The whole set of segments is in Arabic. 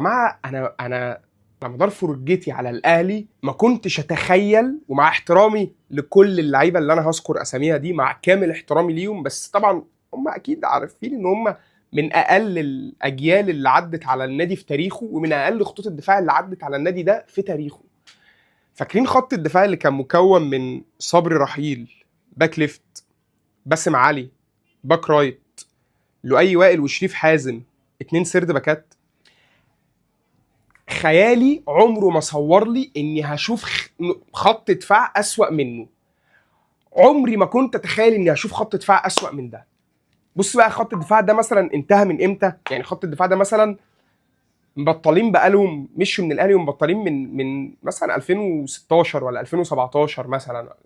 جماعه انا على مدار فرجتي على الاهلي ما كنتش اتخيل، ومع احترامي لكل اللعيبه اللي انا هذكر اساميها دي، مع كامل احترامي ليهم، بس طبعا هم اكيد عارفين ان هم من اقل الاجيال اللي عدت على النادي في تاريخه، ومن اقل خطوط الدفاع اللي عدت على النادي ده في تاريخه. فاكرين خط الدفاع اللي كان مكون من صبري رحيل باك ليفت، باسم علي باك رايت، لؤي وائل وشريف حازم اتنين سرد باكات؟ خيالي عمره ما صور لي اني هشوف خط دفاع اسوأ منه. عمري ما كنت اتخيل اني هشوف خط دفاع اسوأ من ده. بص بقى، خط الدفاع ده مثلا انتهى من امتى؟ يعني خط الدفاع ده مثلا مبطلين بقالهم، مشوا من الاهلي ومبطلين من مثلا 2016 ولا 2017 مثلا،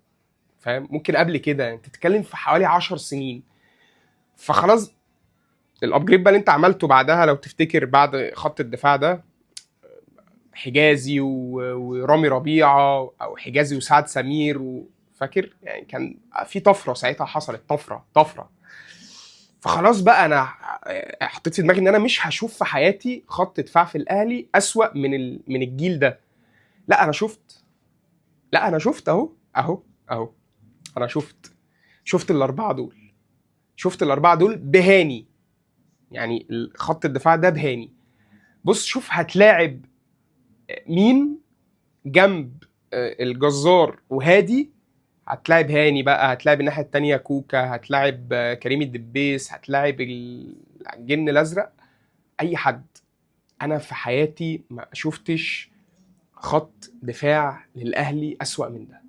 فاهم؟ ممكن قبل كده، انت تتكلم في حوالي 10 سنين. فخلاص الابجريد بقى اللي انت عملته بعدها، لو تفتكر بعد خط الدفاع ده، حجازي ورامي ربيعه، او حجازي وسعد سمير فاكر يعني كان في طفره ساعتها حصلت، طفره. فخلاص بقى انا حطيت في دماغي ان انا مش هشوف في حياتي خط دفاع في الاهلي اسوأ من الجيل ده. لا انا شفت، لا انا شفت اهو انا شفت الاربعه دول، شفت الاربعه دول بهاني. يعني خط الدفاع ده بهاني. بص شوف هتلاعب مين جنب الجزار وهادي. هتلاعب هاني بقى، هتلاعب الناحيه التانية كوكا، هتلاعب كريم الدبيس، هتلاعب الجن الازرق، اي حد. انا في حياتي ما شفتش خط دفاع للاهلي اسوأ من ده.